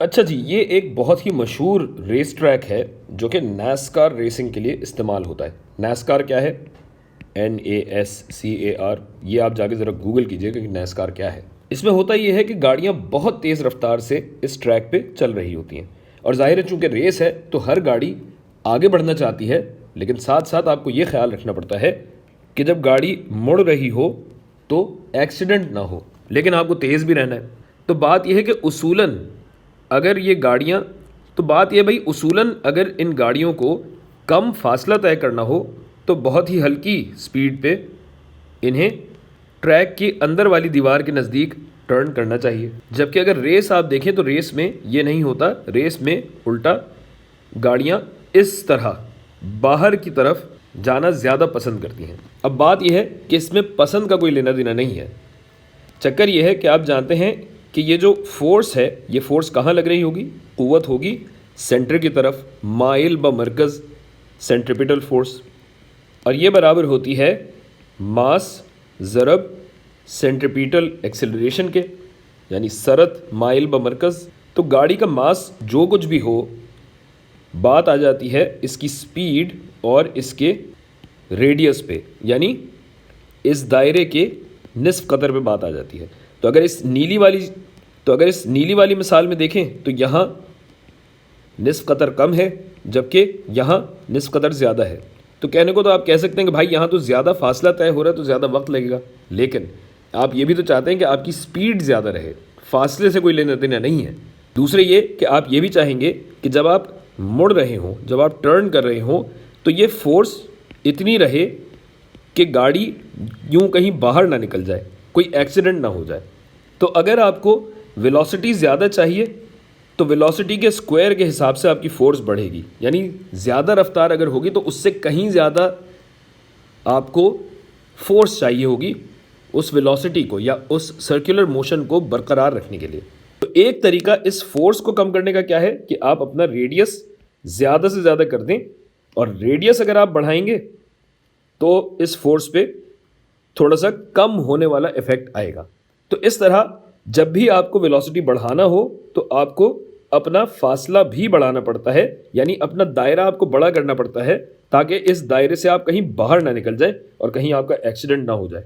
اچھا جی، یہ ایک بہت ہی مشہور ریس ٹریک ہے جو کہ نیسکار ریسنگ کے لیے استعمال ہوتا ہے۔ نیسکار کیا ہے؟ NASCAR، یہ آپ جا کے ذرا گوگل کیجئے کہ نیسکار کیا ہے۔ اس میں ہوتا یہ ہے کہ گاڑیاں بہت تیز رفتار سے اس ٹریک پہ چل رہی ہوتی ہیں، اور ظاہر ہے چونکہ ریس ہے تو ہر گاڑی آگے بڑھنا چاہتی ہے، لیکن ساتھ ساتھ آپ کو یہ خیال رکھنا پڑتا ہے کہ جب گاڑی مڑ رہی ہو تو ایکسیڈنٹ نہ ہو، لیکن آپ کو تیز بھی رہنا ہے۔ تو بات یہ ہے کہ اصولاً اگر ان گاڑیوں کو کم فاصلہ طے کرنا ہو تو بہت ہی ہلکی سپیڈ پہ انہیں ٹریک کی اندر والی دیوار کے نزدیک ٹرن کرنا چاہیے، جبکہ اگر ریس آپ دیکھیں تو ریس میں یہ نہیں ہوتا۔ ریس میں الٹا گاڑیاں اس طرح باہر کی طرف جانا زیادہ پسند کرتی ہیں۔ اب بات یہ ہے کہ اس میں پسند کا کوئی لینا دینا نہیں ہے، چکر یہ ہے کہ آپ جانتے ہیں کہ یہ جو فورس ہے، یہ فورس کہاں لگ رہی ہوگی؟ قوت ہوگی سینٹر کی طرف، مائل بمرکز سینٹریپیٹل فورس، اور یہ برابر ہوتی ہے ماس ضرب سینٹریپیٹل ایکسلریشن کے، یعنی سرعت مائل بمرکز۔ تو گاڑی کا ماس جو کچھ بھی ہو، بات آ جاتی ہے اس کی سپیڈ اور اس کے ریڈیس پہ، یعنی اس دائرے کے نصف قطر پہ بات آ جاتی ہے۔ تو اگر اس نیلی والی مثال میں دیکھیں تو یہاں نصف قطر کم ہے، جبکہ یہاں نصف قطر زیادہ ہے۔ تو کہنے کو تو آپ کہہ سکتے ہیں کہ بھائی یہاں تو زیادہ فاصلہ طے ہو رہا ہے تو زیادہ وقت لگے گا، لیکن آپ یہ بھی تو چاہتے ہیں کہ آپ کی سپیڈ زیادہ رہے، فاصلے سے کوئی لینا دینا نہیں ہے۔ دوسرے یہ کہ آپ یہ بھی چاہیں گے کہ جب آپ مڑ رہے ہوں، جب آپ ٹرن کر رہے ہوں تو یہ فورس اتنی رہے کہ گاڑی یوں کہیں باہر نہ نکل جائے، کوئی ایکسیڈنٹ نہ ہو جائے۔ تو اگر آپ کو ویلوسٹی زیادہ چاہیے تو ویلوسٹی کے اسکوائر کے حساب سے آپ کی فورس بڑھے گی، یعنی زیادہ رفتار اگر ہوگی تو اس سے کہیں زیادہ آپ کو فورس چاہیے ہوگی اس ویلوسٹی کو یا اس سرکولر موشن کو برقرار رکھنے کے لیے۔ تو ایک طریقہ اس فورس کو کم کرنے کا کیا ہے کہ آپ اپنا ریڈیس زیادہ سے زیادہ کر دیں، اور ریڈیس اگر آپ بڑھائیں گے تو اس فورس پہ تھوڑا سا کم ہونے والا ایفیکٹ آئے گا۔ تو اس طرح جب بھی آپ کو ویلوسٹی بڑھانا ہو تو آپ کو اپنا فاصلہ بھی بڑھانا پڑتا ہے، یعنی اپنا دائرہ آپ کو بڑا کرنا پڑتا ہے تاکہ اس دائرے سے آپ کہیں باہر نہ نکل جائیں اور کہیں آپ کا ایکسیڈنٹ نہ ہو جائے۔